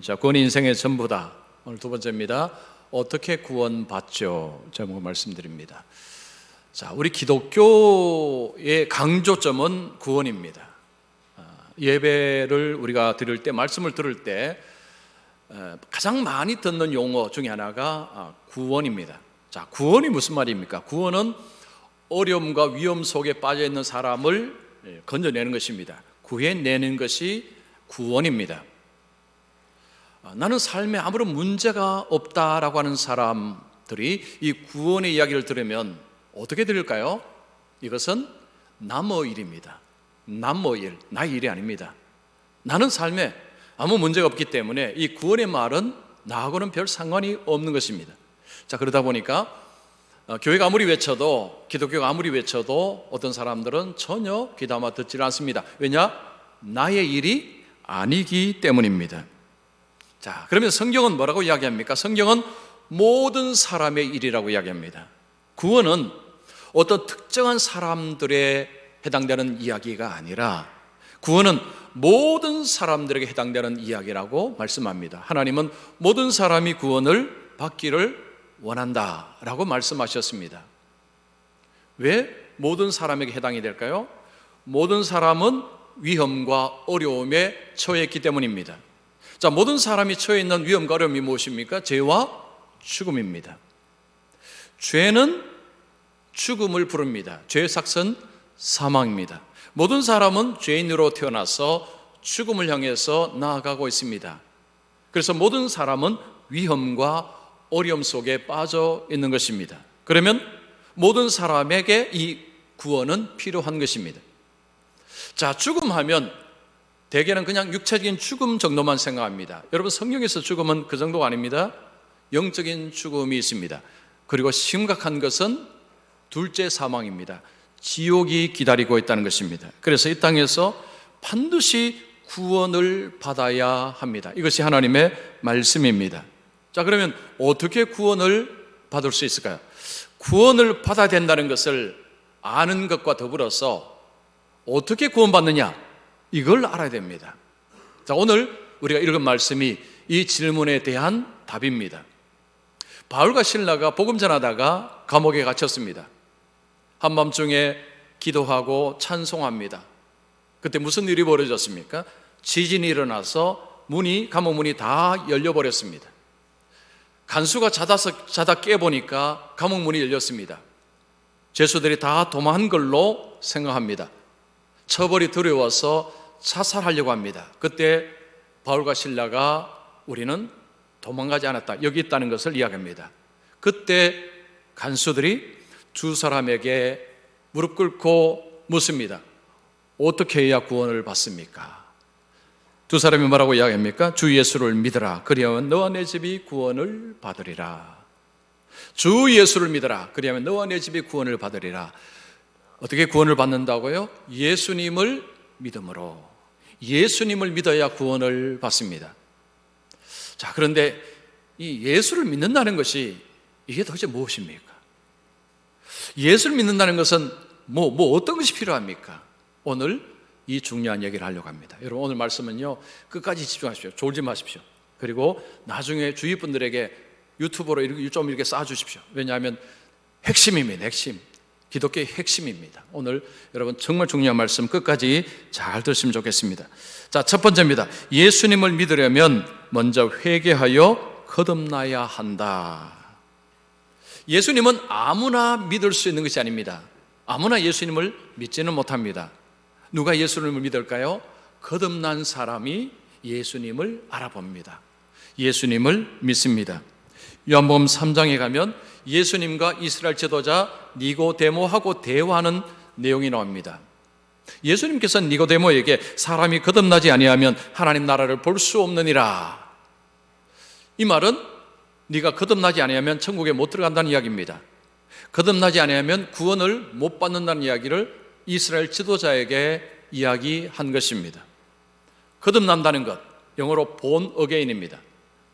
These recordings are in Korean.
자, 구원이 인생의 전부다. 오늘 두 번째입니다. 어떻게 구원받죠? 제목 말씀드립니다. 자, 우리 기독교의 강조점은 구원입니다. 예배를 우리가 드릴 때, 말씀을 들을 때 가장 많이 듣는 용어 중에 하나가 구원입니다. 자, 구원이 무슨 말입니까? 구원은 어려움과 위험 속에 빠져 있는 사람을 건져내는 것입니다. 구해내는 것이 구원입니다. 나는 삶에 아무런 문제가 없다라고 하는 사람들이 이 구원의 이야기를 들으면 어떻게 들을까요? 이것은 남의 일입니다. 남의 일, 나의 일이 아닙니다. 나는 삶에 아무 문제가 없기 때문에 이 구원의 말은 나하고는 별 상관이 없는 것입니다. 자, 그러다 보니까 교회가 아무리 외쳐도, 기독교가 아무리 외쳐도 어떤 사람들은 전혀 귀담아 듣질 않습니다. 왜냐? 나의 일이 아니기 때문입니다. 자, 그러면 성경은 뭐라고 이야기합니까? 성경은 모든 사람의 일이라고 이야기합니다. 구원은 어떤 특정한 사람들에 해당되는 이야기가 아니라 구원은 모든 사람들에게 해당되는 이야기라고 말씀합니다. 하나님은 모든 사람이 구원을 받기를 원한다라고 말씀하셨습니다. 왜 모든 사람에게 해당이 될까요? 모든 사람은 위험과 어려움에 처했기 때문입니다. 자, 모든 사람이 처해 있는 위험과 어려움이 무엇입니까? 죄와 죽음입니다. 죄는 죽음을 부릅니다. 죄의 삭은 사망입니다. 모든 사람은 죄인으로 태어나서 죽음을 향해서 나아가고 있습니다. 그래서 모든 사람은 위험과 어려움 속에 빠져 있는 것입니다. 그러면 모든 사람에게 이 구원은 필요한 것입니다. 자, 죽음하면 대개는 그냥 육체적인 죽음 정도만 생각합니다. 여러분, 성경에서 죽음은 그 정도가 아닙니다. 영적인 죽음이 있습니다. 그리고 심각한 것은 둘째 사망입니다. 지옥이 기다리고 있다는 것입니다. 그래서 이 땅에서 반드시 구원을 받아야 합니다. 이것이 하나님의 말씀입니다. 자, 그러면 어떻게 구원을 받을 수 있을까요? 구원을 받아야 된다는 것을 아는 것과 더불어서 어떻게 구원받느냐? 이걸 알아야 됩니다. 자, 오늘 우리가 읽은 말씀이 이 질문에 대한 답입니다. 바울과 실라가 복음 전하다가 감옥에 갇혔습니다. 한밤중에 기도하고 찬송합니다. 그때 무슨 일이 벌어졌습니까? 지진이 일어나서 감옥 문이 다 열려버렸습니다. 간수가 자다 깨보니까 감옥 문이 열렸습니다. 죄수들이 다 도망한 걸로 생각합니다. 처벌이 두려워서 자살하려고 합니다. 그때 바울과 실라가 우리는 도망가지 않았다, 여기 있다는 것을 이야기합니다. 그때 간수들이 두 사람에게 무릎 꿇고 묻습니다. 어떻게 해야 구원을 받습니까? 두 사람이 뭐라고 이야기합니까? 주 예수를 믿으라, 그리하면 너와 내 집이 구원을 받으리라. 주 예수를 믿으라, 그리하면 너와 내 집이 구원을 받으리라. 어떻게 구원을 받는다고요? 예수님을 믿음으로. 예수님을 믿어야 구원을 받습니다. 자, 그런데 이 예수를 믿는다는 것이 이게 도대체 무엇입니까? 예수를 믿는다는 것은 어떤 것이 필요합니까? 오늘 이 중요한 얘기를 하려고 합니다. 여러분, 오늘 말씀은요, 끝까지 집중하십시오. 졸지 마십시오. 그리고 나중에 주위 분들에게 유튜브로 좀 이렇게 쏴주십시오. 왜냐하면 핵심입니다. 핵심. 기독교의 핵심입니다. 오늘 여러분 정말 중요한 말씀 끝까지 잘 들으시면 좋겠습니다. 자, 첫 번째입니다. 예수님을 믿으려면 먼저 회개하여 거듭나야 한다. 예수님은 아무나 믿을 수 있는 것이 아닙니다. 아무나 예수님을 믿지는 못합니다. 누가 예수님을 믿을까요? 거듭난 사람이 예수님을 알아봅니다. 예수님을 믿습니다. 요한복음 3장에 가면 예수님과 이스라엘 지도자 니고데모하고 대화하는 내용이 나옵니다. 예수님께서 니고데모에게 사람이 거듭나지 아니하면 하나님 나라를 볼 수 없느니라. 이 말은 네가 거듭나지 아니하면 천국에 못 들어간다는 이야기입니다. 거듭나지 아니하면 구원을 못 받는다는 이야기를 이스라엘 지도자에게 이야기한 것입니다. 거듭난다는 것, 영어로 born again입니다.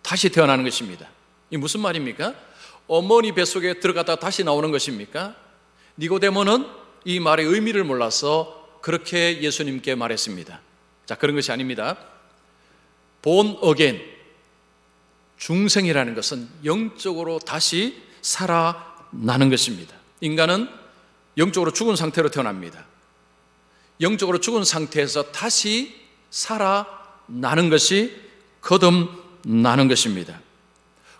다시 태어나는 것입니다. 이 무슨 말입니까? 어머니 뱃속에 들어갔다가 다시 나오는 것입니까? 니고데모는 이 말의 의미를 몰라서 그렇게 예수님께 말했습니다. 자, 그런 것이 아닙니다. born again, 중생이라는 것은 영적으로 다시 살아나는 것입니다. 인간은 영적으로 죽은 상태로 태어납니다. 영적으로 죽은 상태에서 다시 살아나는 것이 거듭나는 것입니다.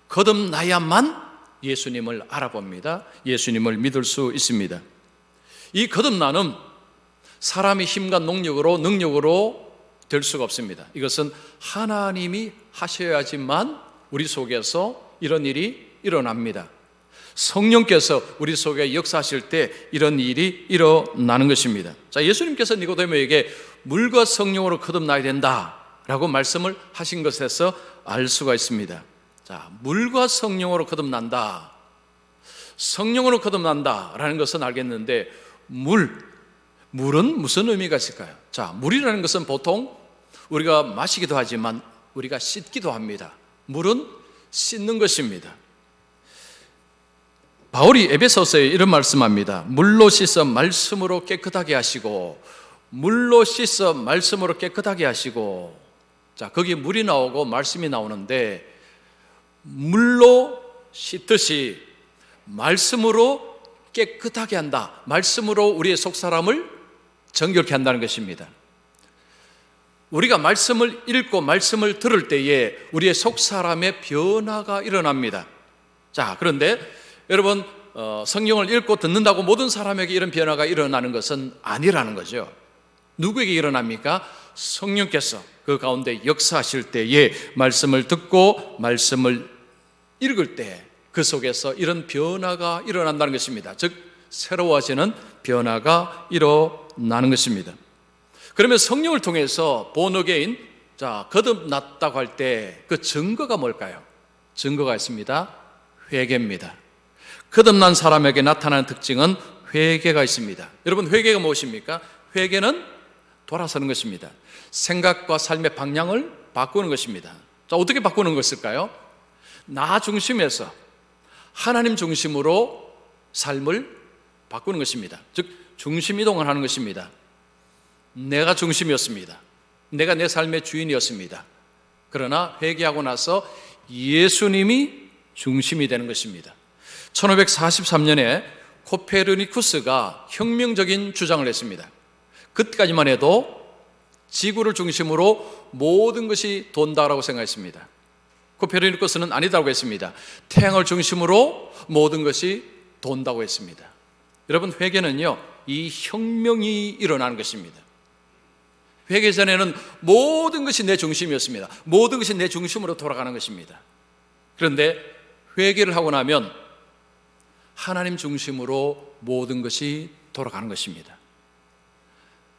거듭나야만 예수님을 알아봅니다. 예수님을 믿을 수 있습니다. 이 거듭나는 사람의 힘과 능력으로 될 수가 없습니다. 이것은 하나님이 하셔야지만 우리 속에서 이런 일이 일어납니다. 성령께서 우리 속에 역사하실 때 이런 일이 일어나는 것입니다. 자, 예수님께서 니고데모에게 물과 성령으로 거듭나야 된다라고 말씀을 하신 것에서 알 수가 있습니다. 자, 물과 성령으로 거듭난다. 성령으로 거듭난다라는 것은 알겠는데 물은 무슨 의미가 있을까요? 자, 물이라는 것은 보통 우리가 마시기도 하지만 우리가 씻기도 합니다. 물은 씻는 것입니다. 바울이 에베소서에 이런 말씀합니다. 물로 씻어 말씀으로 깨끗하게 하시고, 물로 씻어 말씀으로 깨끗하게 하시고. 자, 거기 물이 나오고 말씀이 나오는데, 물로 씻듯이 말씀으로 깨끗하게 한다. 말씀으로 우리의 속사람을 정결케 한다는 것입니다. 우리가 말씀을 읽고 말씀을 들을 때에 우리의 속사람의 변화가 일어납니다. 자, 그런데 여러분, 성경을 읽고 듣는다고 모든 사람에게 이런 변화가 일어나는 것은 아니라는 거죠. 누구에게 일어납니까? 성령께서 그 가운데 역사하실 때에 말씀을 듣고 말씀을 읽을 때 그 속에서 이런 변화가 일어난다는 것입니다. 즉, 새로워지는 변화가 일어나는 것입니다. 그러면 성령을 통해서 born again, 자, 거듭났다고 할 때 그 증거가 뭘까요? 증거가 있습니다. 회개입니다. 거듭난 사람에게 나타나는 특징은 회개가 있습니다. 여러분, 회개가 무엇입니까? 회개는 돌아서는 것입니다. 생각과 삶의 방향을 바꾸는 것입니다. 자, 어떻게 바꾸는 것일까요? 나 중심에서 하나님 중심으로 삶을 바꾸는 것입니다. 즉, 중심 이동을 하는 것입니다. 내가 중심이었습니다. 내가 내 삶의 주인이었습니다. 그러나 회개하고 나서 예수님이 중심이 되는 것입니다. 1543년에 코페르니쿠스가 혁명적인 주장을 했습니다. 그때까지만 해도 지구를 중심으로 모든 것이 돈다라고 생각했습니다. 코페르니쿠스는 아니다고 했습니다. 태양을 중심으로 모든 것이 돈다고 했습니다. 여러분, 회개는요, 이 혁명이 일어나는 것입니다. 회개 전에는 모든 것이 내 중심이었습니다. 모든 것이 내 중심으로 돌아가는 것입니다. 그런데 회개를 하고 나면 하나님 중심으로 모든 것이 돌아가는 것입니다.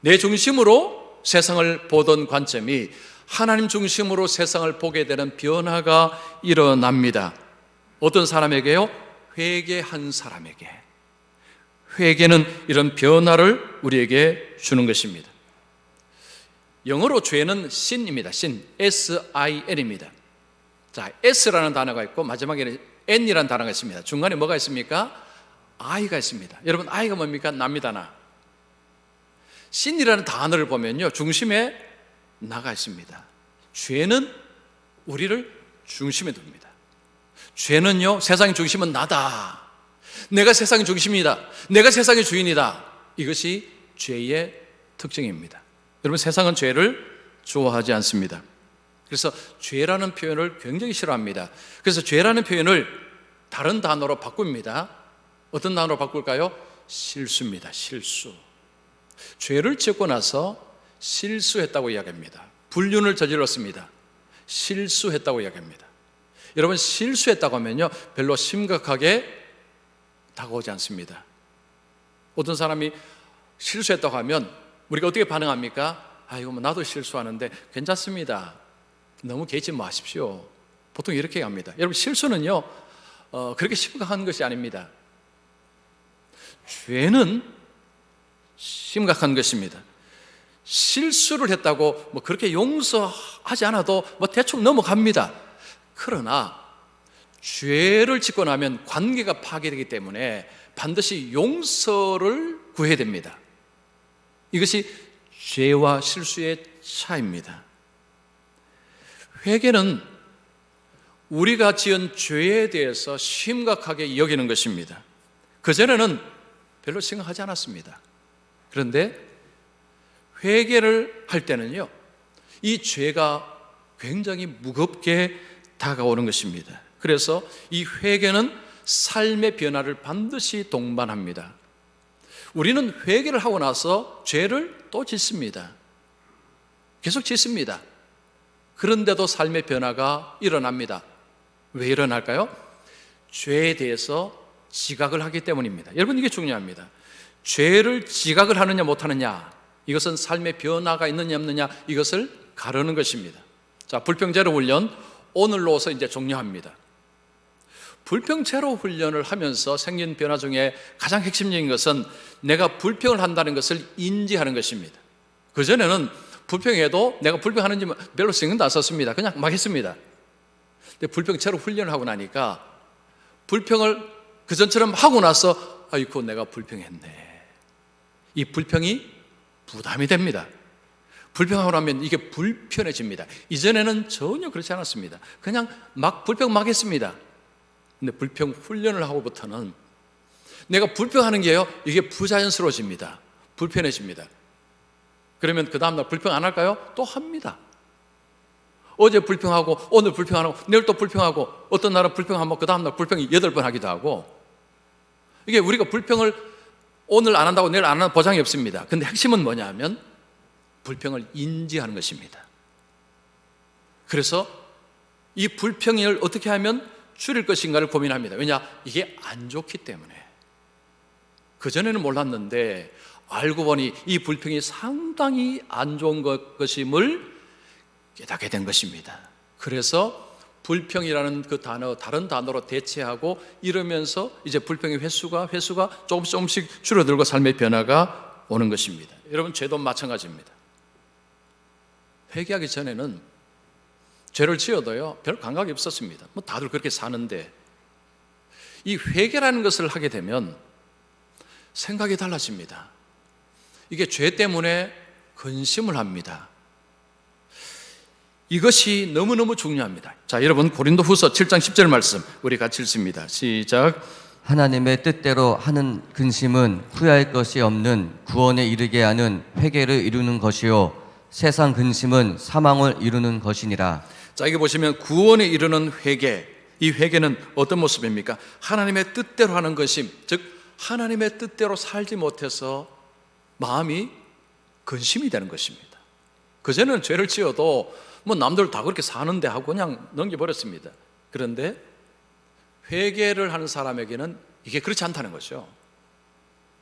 내 중심으로 세상을 보던 관점이 하나님 중심으로 세상을 보게 되는 변화가 일어납니다. 어떤 사람에게요? 회개한 사람에게. 회개는 이런 변화를 우리에게 주는 것입니다. 영어로 죄는 sin입니다. sin, S-I-N입니다. 자, S라는 단어가 있고 마지막에는 N이라는 단어가 있습니다. 중간에 뭐가 있습니까? I가 있습니다. 여러분, I가 뭡니까? 납니다, 나. sin이라는 단어를 보면요, 중심에 나가 있습니다. 죄는 우리를 중심에 둡니다. 죄는요, 세상의 중심은 나다. 내가 세상의 중심이다. 내가 세상의 주인이다. 이것이 죄의 특징입니다. 여러분, 세상은 죄를 좋아하지 않습니다. 그래서 죄라는 표현을 굉장히 싫어합니다. 그래서 죄라는 표현을 다른 단어로 바꿉니다. 어떤 단어로 바꿀까요? 실수입니다. 실수. 죄를 짓고 나서 실수했다고 이야기합니다. 불륜을 저질렀습니다. 실수했다고 이야기합니다. 여러분, 실수했다고 하면요, 별로 심각하게 다가오지 않습니다. 어떤 사람이 실수했다고 하면 우리가 어떻게 반응합니까? 아이고, 나도 실수하는데 괜찮습니다. 너무 개의치 마십시오. 보통 이렇게 합니다. 여러분, 실수는요, 그렇게 심각한 것이 아닙니다. 죄는 심각한 것입니다. 실수를 했다고 뭐 그렇게 용서하지 않아도 뭐 대충 넘어갑니다. 그러나 죄를 짓고 나면 관계가 파괴되기 때문에 반드시 용서를 구해야 됩니다. 이것이 죄와 실수의 차이입니다. 회개는 우리가 지은 죄에 대해서 심각하게 여기는 것입니다. 그전에는 별로 생각하지 않았습니다. 그런데 회개를 할 때는요, 이 죄가 굉장히 무겁게 다가오는 것입니다. 그래서 이 회개는 삶의 변화를 반드시 동반합니다. 우리는 회개를 하고 나서 죄를 또 짓습니다. 계속 짓습니다. 그런데도 삶의 변화가 일어납니다. 왜 일어날까요? 죄에 대해서 지각을 하기 때문입니다. 여러분, 이게 중요합니다. 죄를 지각을 하느냐 못하느냐, 이것은 삶의 변화가 있느냐 없느냐, 이것을 가르는 것입니다. 자, 불평제로 훈련 오늘로서 이제 종료합니다. 불평제로 훈련을 하면서 생긴 변화 중에 가장 핵심적인 것은 내가 불평을 한다는 것을 인지하는 것입니다. 그전에는 불평해도 내가 불평하는지 별로 신경도 안 썼습니다. 그냥 막 했습니다. 근데 불평제로 훈련을 하고 나니까 불평을 그전처럼 하고 나서 아이고 내가 불평했네, 이 불평이 부담이 됩니다. 불평하고 나면 이게 불편해집니다. 이전에는 전혀 그렇지 않았습니다. 그냥 막 불평 막 했습니다. 근데 불평 훈련을 하고부터는 내가 불평하는 게요, 이게 부자연스러워집니다. 불편해집니다. 그러면 그 다음날 불평 안 할까요? 또 합니다. 어제 불평하고 오늘 불평 안 하고 내일 또 불평하고, 어떤 날은 불평하면 그 다음날 불평이 8번 하기도 하고, 이게 우리가 불평을 오늘 안 한다고 내일 안 하는 보장이 없습니다. 근데 핵심은 뭐냐 하면 불평을 인지하는 것입니다. 그래서 이 불평을 어떻게 하면 줄일 것인가를 고민합니다. 왜냐? 이게 안 좋기 때문에. 그전에는 몰랐는데 알고 보니 이 불평이 상당히 안 좋은 것임을 깨닫게 된 것입니다. 그래서 불평이라는 그 단어 다른 단어로 대체하고 이러면서 이제 불평의 횟수가 조금씩 줄어들고 삶의 변화가 오는 것입니다. 여러분, 죄도 마찬가지입니다. 회개하기 전에는 죄를 지어도요 별 감각이 없었습니다. 뭐 다들 그렇게 사는데, 이 회개라는 것을 하게 되면 생각이 달라집니다. 이게 죄 때문에 근심을 합니다. 이것이 너무너무 중요합니다. 자, 여러분, 고린도후서 7장 10절 말씀 우리 같이 읽습니다. 시작. 하나님의 뜻대로 하는 근심은 후회할 것이 없는 구원에 이르게 하는 회개를 이루는 것이요 세상 근심은 사망을 이루는 것이니라. 자, 여기 보시면 구원에 이르는 회개, 이 회개는 어떤 모습입니까? 하나님의 뜻대로 하는 근심, 즉 하나님의 뜻대로 살지 못해서 마음이 근심이 되는 것입니다. 그전에는 죄를 지어도 뭐 남들 다 그렇게 사는데 하고 그냥 넘겨버렸습니다. 그런데 회개를 하는 사람에게는 이게 그렇지 않다는 거죠.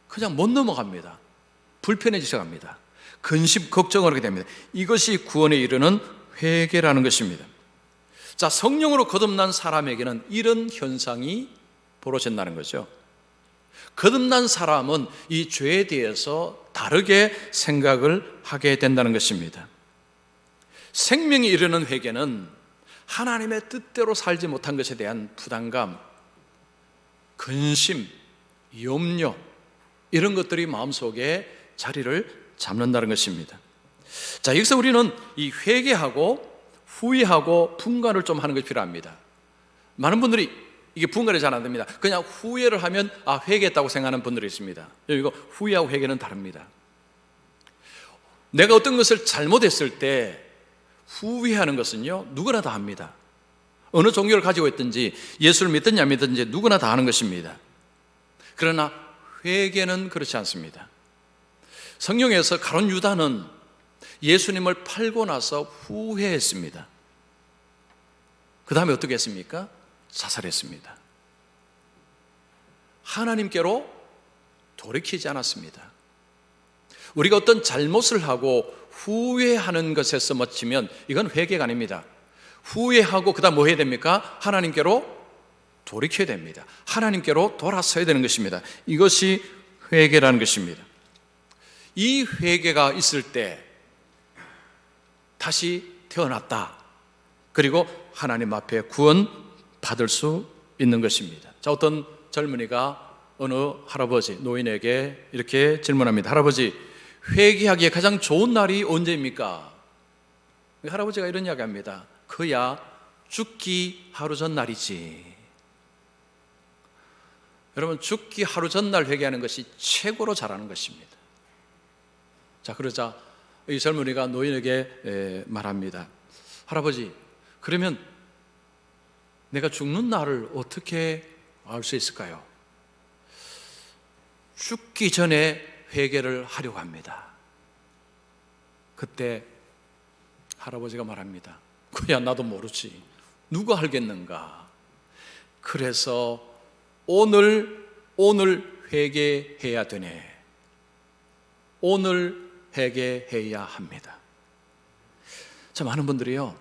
그냥 못 넘어갑니다. 불편해지셔 갑니다. 근심, 걱정을 하게 됩니다. 이것이 구원에 이르는 회개라는 것입니다. 자, 성령으로 거듭난 사람에게는 이런 현상이 벌어진다는 거죠. 거듭난 사람은 이 죄에 대해서 다르게 생각을 하게 된다는 것입니다. 생명이 이르는 회개는 하나님의 뜻대로 살지 못한 것에 대한 부담감, 근심, 염려, 이런 것들이 마음속에 자리를 잡는다는 것입니다. 자, 여기서 우리는 이 회개하고 후회하고 분간을 좀 하는 것이 필요합니다. 많은 분들이 이게 분간이 잘 안 됩니다. 그냥 후회를 하면 회개했다고 생각하는 분들이 있습니다. 이거 후회하고 회개는 다릅니다. 내가 어떤 것을 잘못했을 때 후회하는 것은요 누구나 다 합니다. 어느 종교를 가지고 있든지 예수를 믿든지 안 믿든지 누구나 다 하는 것입니다. 그러나 회개는 그렇지 않습니다. 성경에서 가룟 유다는 예수님을 팔고 나서 후회했습니다. 그 다음에 어떻게 했습니까? 자살했습니다. 하나님께로 돌이키지 않았습니다. 우리가 어떤 잘못을 하고 후회하는 것에서 멈추면 이건 회개가 아닙니다. 후회하고 그 다음 뭐 해야 됩니까? 하나님께로 돌이켜야 됩니다. 하나님께로 돌아서야 되는 것입니다. 이것이 회개라는 것입니다. 이 회개가 있을 때 다시 태어났다, 그리고 하나님 앞에 구원 받을 수 있는 것입니다. 자, 어떤 젊은이가 어느 할아버지, 노인에게 이렇게 질문합니다. 할아버지, 회개하기에 가장 좋은 날이 언제입니까? 할아버지가 이런 이야기합니다. 그야 죽기 하루 전날이지. 여러분, 죽기 하루 전날 회개하는 것이 최고로 잘하는 것입니다. 자, 그러자 이 젊은이가 노인에게 말합니다. 할아버지, 그러면 내가 죽는 날을 어떻게 알 수 있을까요? 죽기 전에 회개를 하려고 합니다. 그때 할아버지가 말합니다. 그야 나도 모르지. 누가 알겠는가? 그래서 오늘 회개해야 되네. 오늘 회개해야 합니다. 참 많은 분들이요,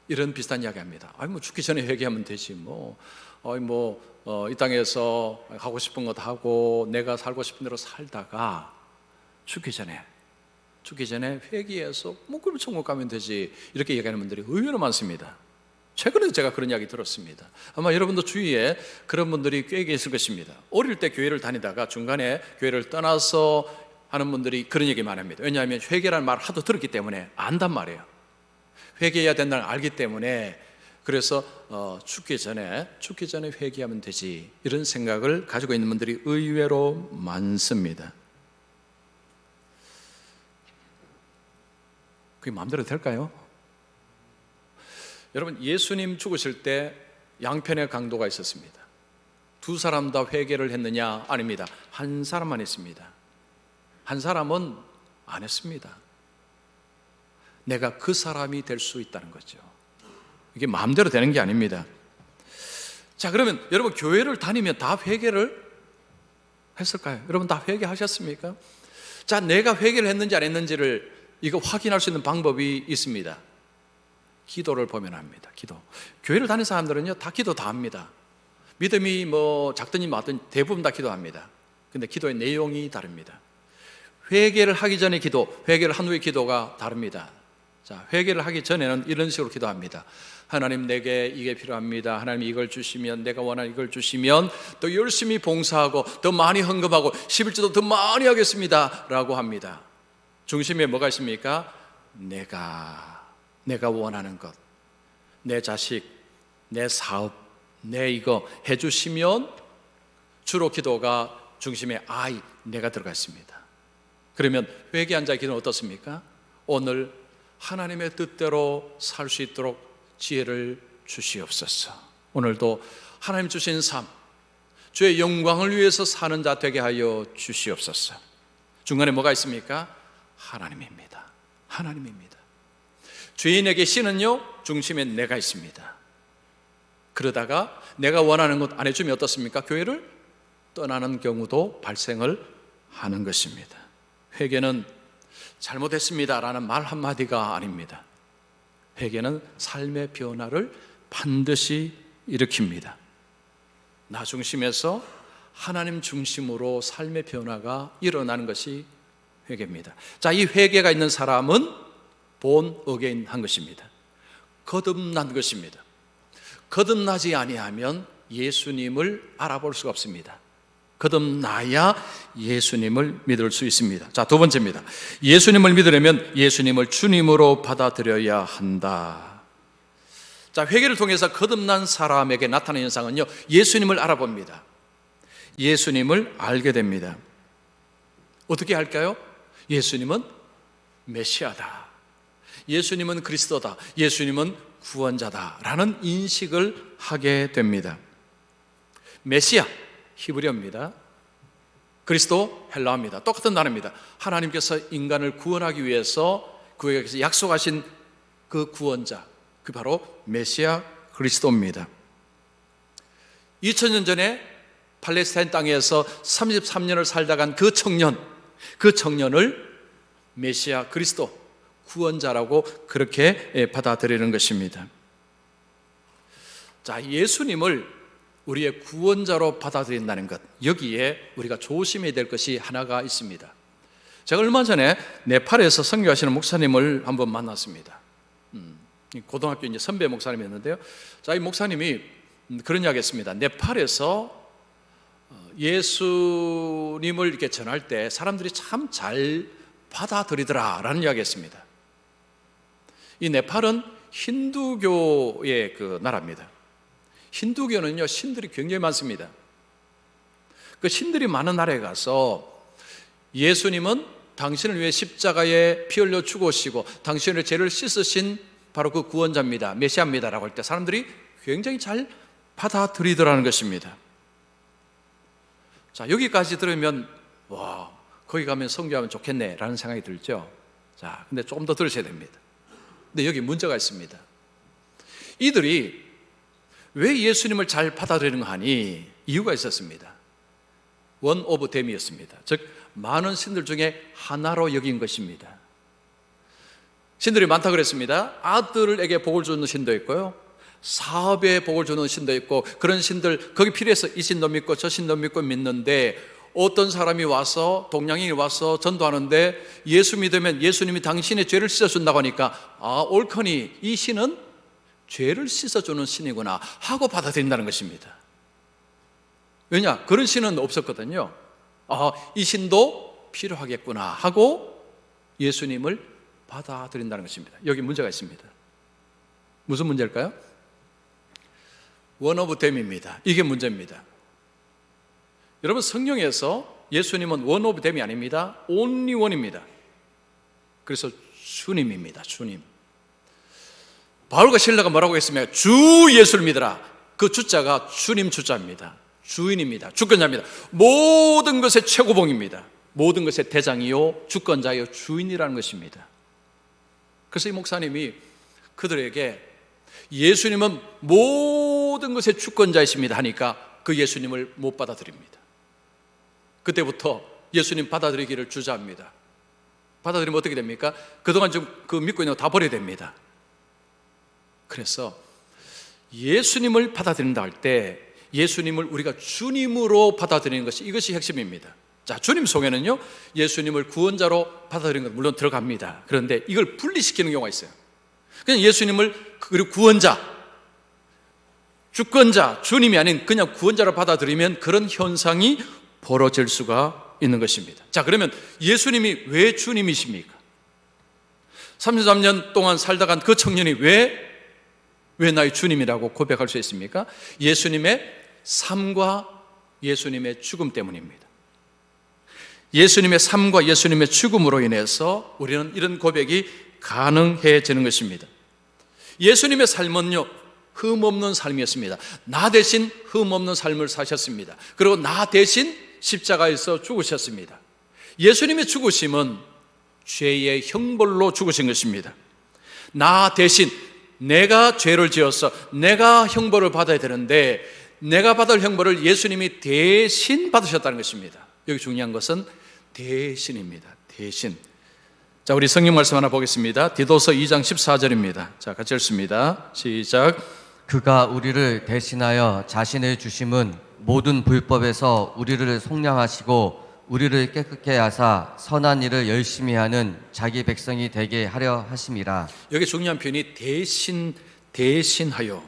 이런 비슷한 이야기 합니다. 뭐 죽기 전에 회개하면 되지 이 땅에서 하고 싶은 것 하고 내가 살고 싶은 대로 살다가 죽기 전에 회개해서 그럼 천국 가면 되지, 이렇게 얘기하는 분들이 의외로 많습니다. 최근에 제가 그런 이야기 들었습니다. 아마 여러분도 주위에 그런 분들이 꽤 계실 것입니다. 어릴 때 교회를 다니다가 중간에 교회를 떠나서 하는 분들이 그런 얘기 많이 합니다. 왜냐하면 회개라는 말을 하도 들었기 때문에 안단 말이에요. 회개해야 된다는 걸 알기 때문에, 그래서 죽기 전에 회개하면 되지, 이런 생각을 가지고 있는 분들이 의외로 많습니다. 그게 마음대로 될까요? 여러분, 예수님 죽으실 때 양편의 강도가 있었습니다. 두 사람 다 회개를 했느냐? 아닙니다. 한 사람만 했습니다. 한 사람은 안 했습니다. 내가 그 사람이 될 수 있다는 거죠. 이게 마음대로 되는 게 아닙니다. 자, 그러면 여러분, 교회를 다니면 다 회개를 했을까요? 여러분 다 회개하셨습니까? 자, 내가 회개를 했는지 안 했는지를 이거 확인할 수 있는 방법이 있습니다. 기도를 보면 합니다. 기도. 교회를 다니는 사람들은요, 다 기도 다 합니다. 믿음이 작든지 마든 대부분 다 기도합니다. 근데 기도의 내용이 다릅니다. 회개를 하기 전에 기도, 회개를 한 후의 기도가 다릅니다. 자, 회개를 하기 전에는 이런 식으로 기도합니다. 하나님, 내게 이게 필요합니다. 하나님, 이걸 주시면, 내가 원하는 이걸 주시면 또 열심히 봉사하고 더 많이 헌금하고 11조도 더 많이 하겠습니다 라고 합니다. 중심에 뭐가 있습니까? 내가 원하는 것, 내 자식, 내 사업, 내 이거 해주시면 주로 기도가 중심에 내가 들어가 있습니다. 그러면 회개한 자의 기도는 어떻습니까? 오늘 하나님의 뜻대로 살 수 있도록 지혜를 주시옵소서. 오늘도 하나님 주신 삶, 주의 영광을 위해서 사는 자 되게 하여 주시옵소서. 중간에 뭐가 있습니까? 하나님입니다. 죄인에게 씨는요, 중심에 내가 있습니다. 그러다가 내가 원하는 것 안 해주면 어떻습니까? 교회를 떠나는 경우도 발생을 하는 것입니다. 회개는 잘못했습니다 라는 말 한마디가 아닙니다. 회개는 삶의 변화를 반드시 일으킵니다. 나 중심에서 하나님 중심으로 삶의 변화가 일어나는 것이 회개입니다. 자, 이 회개가 있는 사람은 본 어게인한 것입니다. 거듭난 것입니다. 거듭나지 아니하면 예수님을 알아볼 수가 없습니다. 거듭나야 예수님을 믿을 수 있습니다. 자, 두 번째입니다. 예수님을 믿으려면 예수님을 주님으로 받아들여야 한다. 자, 회개를 통해서 거듭난 사람에게 나타나는 현상은요, 예수님을 알아봅니다. 예수님을 알게 됩니다. 어떻게 할까요? 예수님은 메시아다, 예수님은 그리스도다, 예수님은 구원자다 라는 인식을 하게 됩니다. 메시아 히브리어입니다. 그리스도 헬라어입니다. 똑같은 단어입니다. 하나님께서 인간을 구원하기 위해서 그에게서 약속하신 그 구원자, 그 바로 메시아 그리스도입니다. 2000년 전에 팔레스타인 땅에서 33년을 살다 간 그 청년을 메시아 그리스도, 구원자라고 그렇게 받아들이는 것입니다. 자, 예수님을 우리의 구원자로 받아들인다는 것, 여기에 우리가 조심해야 될 것이 하나가 있습니다. 제가 얼마 전에 네팔에서 선교하시는 목사님을 한번 만났습니다. 고등학교 이제 선배 목사님이었는데요. 자, 이 목사님이 그런 이야기 했습니다. 네팔에서 예수님을 이렇게 전할 때 사람들이 참 잘 받아들이더라 라는 이야기 했습니다. 이 네팔은 힌두교의 그 나라입니다. 힌두교는요, 신들이 굉장히 많습니다. 그 신들이 많은 나라에 가서 예수님은 당신을 위해 십자가에 피 흘려 죽으시고 당신의 죄를 씻으신 바로 그 구원자입니다, 메시아입니다라고 할 때 사람들이 굉장히 잘 받아들이더라는 것입니다. 자, 여기까지 들으면 와, 거기 가면 성교하면 좋겠네라는 생각이 들죠. 자, 근데 조금 더 들으셔야 됩니다. 근데 여기 문제가 있습니다. 이들이 왜 예수님을 잘 받아들이는 거 하니? 이유가 있었습니다. 원 오브 댐이었습니다. 즉 많은 신들 중에 하나로 여긴 것입니다. 신들이 많다 그랬습니다. 아들에게 복을 주는 신도 있고요, 사업에 복을 주는 신도 있고, 그런 신들 거기 필요해서 이 신도 믿고 저 신도 믿고 믿는데, 어떤 사람이 와서 동양인이 와서 전도하는데 예수 믿으면 예수님이 당신의 죄를 씻어준다고 하니까 옳거니 이 신은 죄를 씻어주는 신이구나 하고 받아들인다는 것입니다. 왜냐? 그런 신은 없었거든요. 이 신도 필요하겠구나 하고 예수님을 받아들인다는 것입니다. 여기 문제가 있습니다. 무슨 문제일까요? 원 오브 댐입니다. 이게 문제입니다. 여러분, 성경에서 예수님은 원 오브 댐이 아닙니다. 온리 원입니다. 그래서 주님입니다. 주님. 바울과 실라가 뭐라고 했습니까? 주 예수를 믿으라. 그 주자가 주님 주자입니다. 주인입니다. 주권자입니다. 모든 것의 최고봉입니다. 모든 것의 대장이요 주권자요 주인이라는 것입니다. 그래서 이 목사님이 그들에게 예수님은 모든 것의 주권자이십니다 하니까 그 예수님을 못 받아들입니다. 그때부터 예수님 받아들이기를 주저합니다. 받아들이면 어떻게 됩니까? 그동안 좀 믿고 있는 거 다 버려야 됩니다. 그래서 예수님을 받아들인다 할 때 예수님을 우리가 주님으로 받아들이는 것이, 이것이 핵심입니다. 자, 주님 속에는요 예수님을 구원자로 받아들이는 것 물론 들어갑니다. 그런데 이걸 분리시키는 경우가 있어요. 그냥 예수님을 그리고 구원자, 주권자, 주님이 아닌 그냥 구원자로 받아들이면 그런 현상이 벌어질 수가 있는 것입니다. 자, 그러면 예수님이 왜 주님이십니까? 33년 동안 살다 간 그 청년이 왜 나의 주님이라고 고백할 수 있습니까? 예수님의 삶과 예수님의 죽음 때문입니다. 예수님의 삶과 예수님의 죽음으로 인해서 우리는 이런 고백이 가능해지는 것입니다. 예수님의 삶은요 흠없는 삶이었습니다. 나 대신 흠없는 삶을 사셨습니다. 그리고 나 대신 십자가에서 죽으셨습니다. 예수님의 죽으심은 죄의 형벌로 죽으신 것입니다. 나 대신 내가 죄를 지어서 내가 형벌을 받아야 되는데 내가 받을 형벌을 예수님이 대신 받으셨다는 것입니다. 여기 중요한 것은 대신입니다. 대신. 자, 우리 성경 말씀 하나 보겠습니다. 디도서 2장 14절입니다. 자, 같이 읽습니다. 시작. 그가 우리를 대신하여 자신의 주심은 모든 불법에서 우리를 속량하시고 우리를 깨끗게 하사 선한 일을 열심히 하는 자기 백성이 되게 하려 하심이라. 여기 중요한 표현이 대신하여.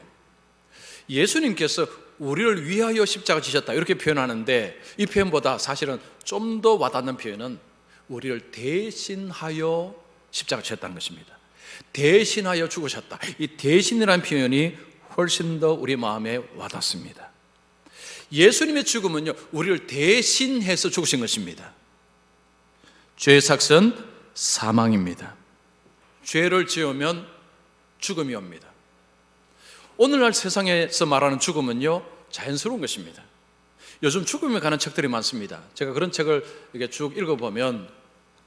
예수님께서 우리를 위하여 십자가 지셨다 이렇게 표현하는데, 이 표현보다 사실은 좀 더 와닿는 표현은 우리를 대신하여 십자가 지셨다는 것입니다. 대신하여 죽으셨다. 이 대신이라는 표현이 훨씬 더 우리 마음에 와닿습니다. 예수님의 죽음은요 우리를 대신해서 죽으신 것입니다. 죄의 삭은 사망입니다. 죄를 지으면 죽음이 옵니다. 오늘날 세상에서 말하는 죽음은요 자연스러운 것입니다. 요즘 죽음에 관한 책들이 많습니다. 제가 그런 책을 이렇게 쭉 읽어보면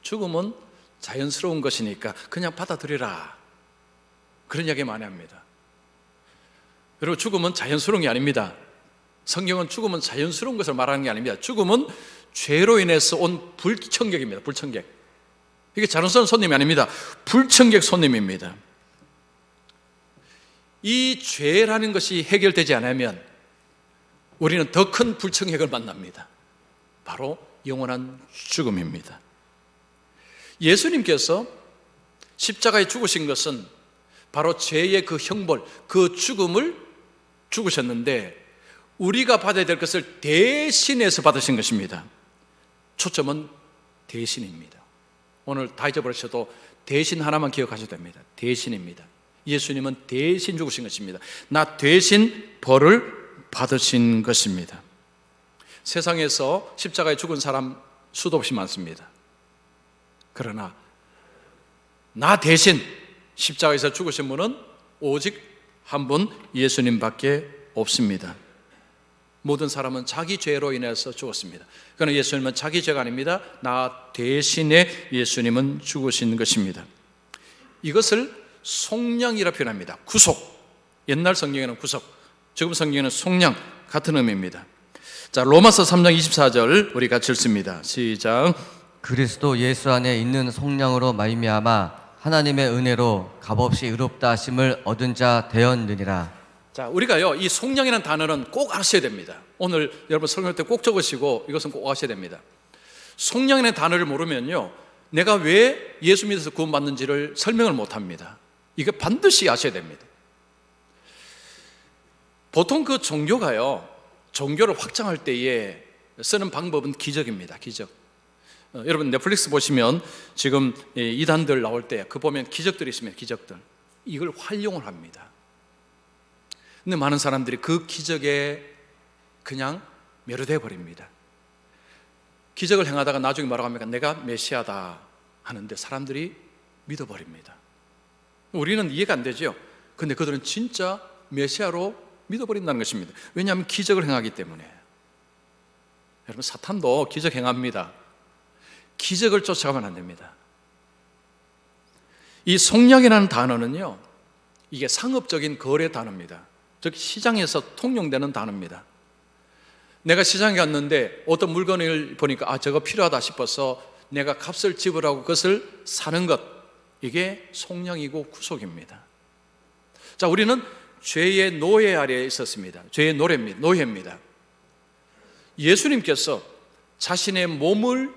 죽음은 자연스러운 것이니까 그냥 받아들여라, 그런 이야기 많이 합니다. 그리고 죽음은 자연스러운 게 아닙니다. 성경은 죽음은 자연스러운 것을 말하는 게 아닙니다. 죽음은 죄로 인해서 온 불청객입니다. 불청객. 이게 자연스러운 손님이 아닙니다. 불청객 손님입니다. 이 죄라는 것이 해결되지 않으면 우리는 더 큰 불청객을 만납니다. 바로 영원한 죽음입니다. 예수님께서 십자가에 죽으신 것은 바로 죄의 그 형벌, 그 죽음을 죽으셨는데 우리가 받아야 될 것을 대신해서 받으신 것입니다. 초점은 대신입니다. 오늘 다 잊어버리셔도 대신 하나만 기억하셔도 됩니다. 대신입니다. 예수님은 대신 죽으신 것입니다. 나 대신 벌을 받으신 것입니다. 세상에서 십자가에 죽은 사람 수도 없이 많습니다. 그러나 나 대신 십자가에서 죽으신 분은 오직 한 분 예수님밖에 없습니다. 모든 사람은 자기 죄로 인해서 죽었습니다. 그러나 예수님은 자기 죄가 아닙니다. 나 대신에 예수님은 죽으신 것입니다. 이것을 속량이라 표현합니다. 구속. 옛날 성경에는 구속, 지금 성경에는 속량, 같은 의미입니다. 자, 로마서 3장 24절 우리 같이 읽습니다. 시작. 그리스도 예수 안에 있는 속량으로 말미암아 하나님의 은혜로 값없이 의롭다 하심을 얻은 자 되었느니라. 자, 우리가요, 이 속량이라는 단어는 꼭 아셔야 됩니다. 오늘 여러분 설명할 때 꼭 적으시고 이것은 꼭 아셔야 됩니다. 속량이라는 단어를 모르면요, 내가 왜 예수 믿어서 구원받는지를 설명을 못합니다. 이거 반드시 아셔야 됩니다. 보통 그 종교가요, 종교를 확장할 때에 쓰는 방법은 기적입니다. 기적. 여러분 넷플릭스 보시면 지금 이단들 나올 때 그 보면 기적들이 있으면 기적들, 이걸 활용을 합니다. 근데 많은 사람들이 그 기적에 그냥 매료되어 버립니다. 기적을 행하다가 나중에 뭐라고 합니까? 내가 메시아다 하는데 사람들이 믿어버립니다. 우리는 이해가 안 되죠. 근데 그들은 진짜 메시아로 믿어버린다는 것입니다. 왜냐하면 기적을 행하기 때문에. 여러분 사탄도 기적 행합니다. 기적을 쫓아가면 안 됩니다. 이 속량이라는 단어는요, 이게 상업적인 거래 단어입니다. 즉 시장에서 통용되는 단어입니다. 내가 시장에 갔는데 어떤 물건을 보니까 저거 필요하다 싶어서 내가 값을 지불하고 그것을 사는 것, 이게 속량이고 구속입니다. 자, 우리는 죄의 노예 아래에 있었습니다. 죄의 노예입니다. 예수님께서 자신의 몸을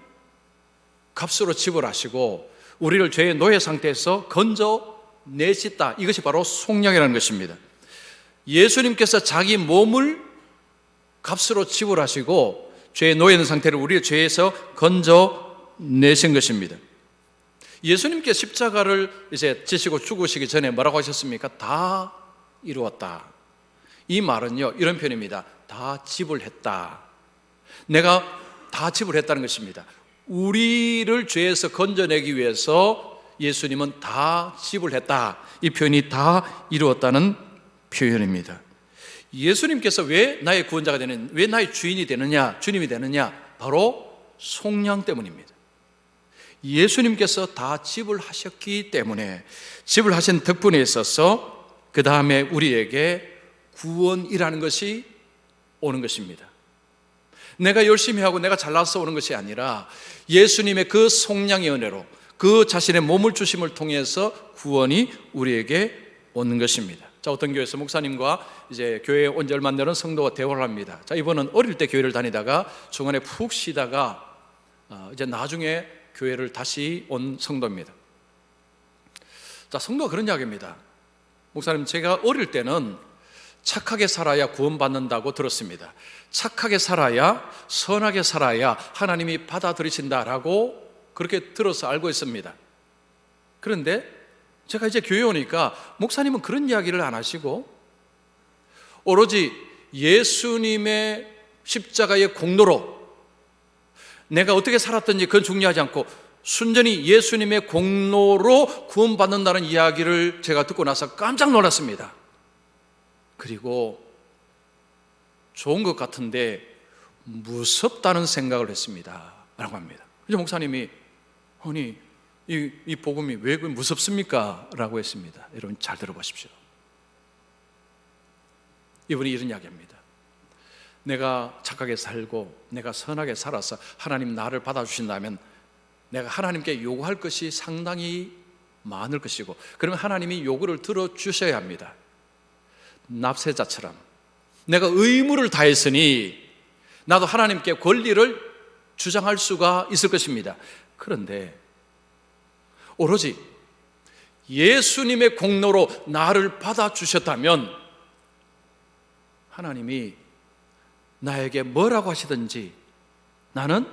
값으로 지불하시고 우리를 죄의 노예 상태에서 건져내셨다. 이것이 바로 속량이라는 것입니다. 예수님께서 자기 몸을 값으로 지불하시고 죄의 노예 있는 상태를 우리의 죄에서 건져내신 것입니다. 예수님께서 십자가를 이제 지시고 죽으시기 전에 뭐라고 하셨습니까? 다 이루었다. 이 말은요, 이런 표현입니다. 다 지불했다. 내가 다 지불했다는 것입니다. 우리를 죄에서 건져내기 위해서 예수님은 다 지불했다. 이 표현이 다 이루었다는 표현입니다. 예수님께서 왜 나의 구원자가 되는, 왜 나의 주인이 되느냐, 주님이 되느냐? 바로 속량 때문입니다. 예수님께서 다 지불하셨기 때문에, 지불하신 덕분에 있어서 그 다음에 우리에게 구원이라는 것이 오는 것입니다. 내가 열심히 하고 내가 잘나서 오는 것이 아니라 예수님의 그 속량의 은혜로 그 자신의 몸을 주심을 통해서 구원이 우리에게 오는 것입니다. 자, 어떤 교회에서 목사님과 이제 교회에 온 지 얼마 안 되는 성도가 대화를 합니다. 자, 이분은 어릴 때 교회를 다니다가 중간에 푹 쉬다가 이제 나중에 교회를 다시 온 성도입니다. 자, 성도가 그런 이야기입니다. 목사님, 제가 어릴 때는 착하게 살아야 구원받는다고 들었습니다. 착하게 살아야, 선하게 살아야 하나님이 받아들이신다라고 그렇게 들어서 알고 있습니다. 그런데 제가 이제 교회에 오니까 목사님은 그런 이야기를 안 하시고 오로지 예수님의 십자가의 공로로 내가 어떻게 살았든지 그건 중요하지 않고 순전히 예수님의 공로로 구원받는다는 이야기를 제가 듣고 나서 깜짝 놀랐습니다. 그리고 좋은 것 같은데 무섭다는 생각을 했습니다 라고 합니다. 그래서 목사님이 아니 이 복음이 왜 무섭습니까? 라고 했습니다. 여러분 잘 들어보십시오. 이분이 이런 이야기합니다. 내가 착하게 살고 내가 선하게 살아서 하나님 나를 받아주신다면 내가 하나님께 요구할 것이 상당히 많을 것이고, 그러면 하나님이 요구를 들어주셔야 합니다. 납세자처럼 내가 의무를 다했으니 나도 하나님께 권리를 주장할 수가 있을 것입니다. 그런데 오로지 예수님의 공로로 나를 받아주셨다면 하나님이 나에게 뭐라고 하시든지 나는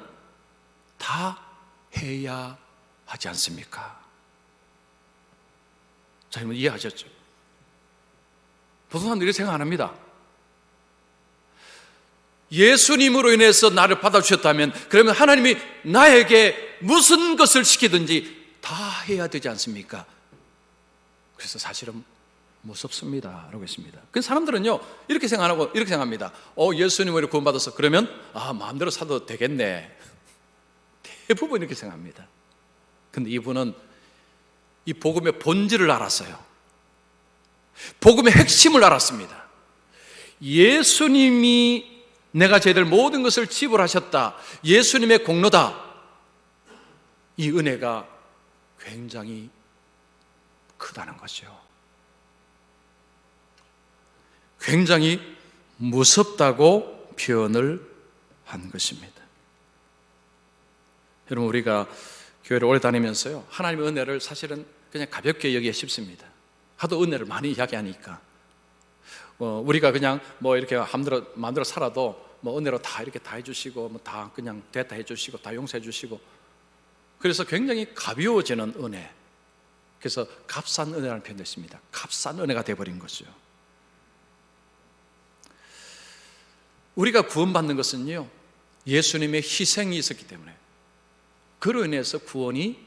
다 해야 하지 않습니까? 자, 여러분 이해하셨죠? 보통 사람들이 이렇게 생각 안 합니다. 예수님으로 인해서 나를 받아주셨다면 그러면 하나님이 나에게 무슨 것을 시키든지 다 해야 되지 않습니까? 그래서 사실은 무섭습니다 라고 했습니다. 그 사람들은요 이렇게 생각 안 하고 이렇게 생각합니다. 예수님으로 구원받아서 그러면 마음대로 살도 되겠네. 대부분 이렇게 생각합니다. 근데 이분은 이 복음의 본질을 알았어요. 복음의 핵심을 알았습니다. 예수님이 내가 저희들 모든 것을 지불하셨다, 예수님의 공로다. 이 은혜가 굉장히 크다는 거죠. 굉장히 무섭다고 표현을 한 것입니다. 여러분, 우리가 교회를 오래 다니면서요 하나님의 은혜를 사실은 그냥 가볍게 여기기 쉽습니다. 하도 은혜를 많이 이야기하니까 우리가 그냥 이렇게 마음대로 살아도 은혜로 다 이렇게 다 해주시고 다 그냥 됐다 해주시고 다 용서해 주시고, 그래서 굉장히 가벼워지는 은혜, 그래서 값싼 은혜라는 표현도 있습니다. 값싼 은혜가 되어버린 거죠. 우리가 구원받는 것은요 예수님의 희생이 있었기 때문에, 그로 인해서 구원이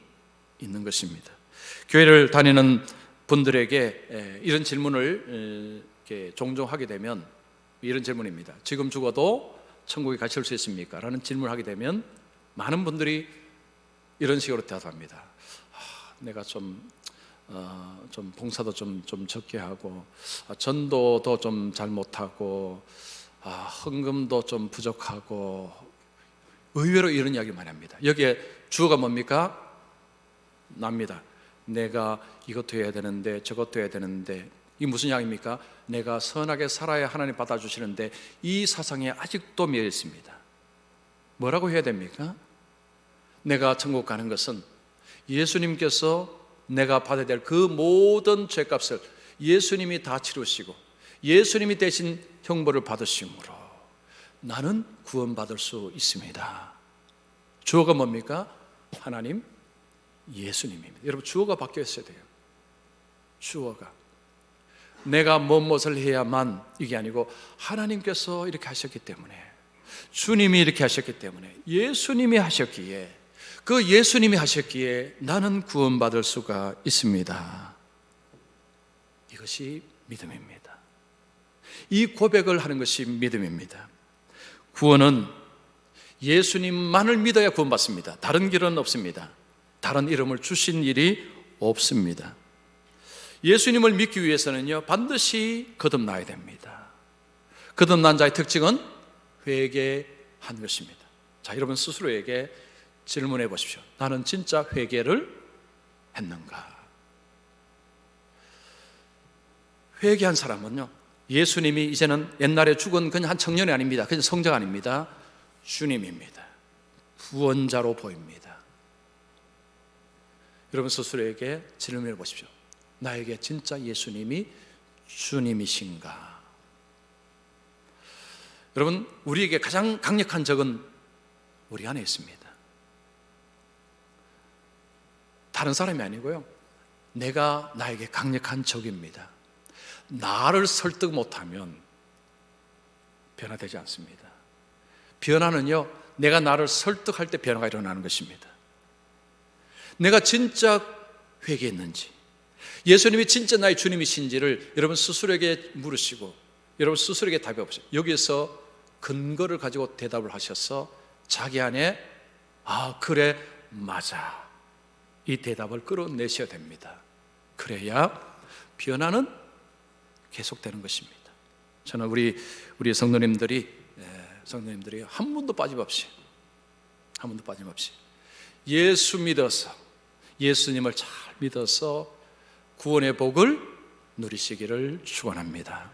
있는 것입니다. 교회를 다니는 분들에게 이런 질문을 이렇게 종종 하게 되면 이런 질문입니다. 지금 죽어도 천국에 가실 수 있습니까? 라는 질문을 하게 되면 많은 분들이 이런 식으로 대답합니다. 내가 좀 봉사도 좀 적게 하고, 전도도 좀 잘 못하고, 헌금도 좀 부족하고, 의외로 이런 이야기 많이 합니다. 여기에 주어가 뭡니까? 납니다. 내가 이것도 해야 되는데 저것도 해야 되는데. 이게 무슨 이야기입니까? 내가 선하게 살아야 하나님 받아주시는데 이 사상에 아직도 미어 있습니다. 뭐라고 해야 됩니까? 내가 천국 가는 것은 예수님께서 내가 받아야 될 그 모든 죄값을 예수님이 다 치르시고 예수님이 대신 형벌을 받으심으로 나는 구원받을 수 있습니다. 주어가 뭡니까? 하나님, 예수님입니다. 여러분, 주어가 바뀌어 있어야 돼요. 주어가 내가 무엇을 해야만 이게 아니고 하나님께서 이렇게 하셨기 때문에, 주님이 이렇게 하셨기 때문에, 예수님이 하셨기에, 그 예수님이 하셨기에 나는 구원받을 수가 있습니다. 이것이 믿음입니다. 이 고백을 하는 것이 믿음입니다. 구원은 예수님만을 믿어야 구원받습니다. 다른 길은 없습니다. 다른 이름을 주신 일이 없습니다. 예수님을 믿기 위해서는요 반드시 거듭나야 됩니다. 거듭난 자의 특징은 회개한 것입니다. 자, 여러분 스스로에게 질문해 보십시오. 나는 진짜 회개를 했는가? 회개한 사람은요 예수님이 이제는 옛날에 죽은 그냥 한 청년이 아닙니다. 그냥 성자가 아닙니다. 주님입니다. 구원자로 보입니다. 여러분 스스로에게 질문해 보십시오. 나에게 진짜 예수님이 주님이신가? 여러분, 우리에게 가장 강력한 적은 우리 안에 있습니다. 다른 사람이 아니고요 내가 나에게 강력한 적입니다. 나를 설득 못하면 변화되지 않습니다. 변화는요 내가 나를 설득할 때 변화가 일어나는 것입니다. 내가 진짜 회개했는지, 예수님이 진짜 나의 주님이신지를 여러분 스스로에게 물으시고 여러분 스스로에게 답해 보세요. 여기서 근거를 가지고 대답을 하셔서 자기 안에 그래 맞아 이 대답을 끌어내셔야 됩니다. 그래야 변화는 계속되는 것입니다. 저는 우리 성도님들이 한 번도 빠짐없이 예수 믿어서, 예수님을 잘 믿어서 구원의 복을 누리시기를 축원합니다.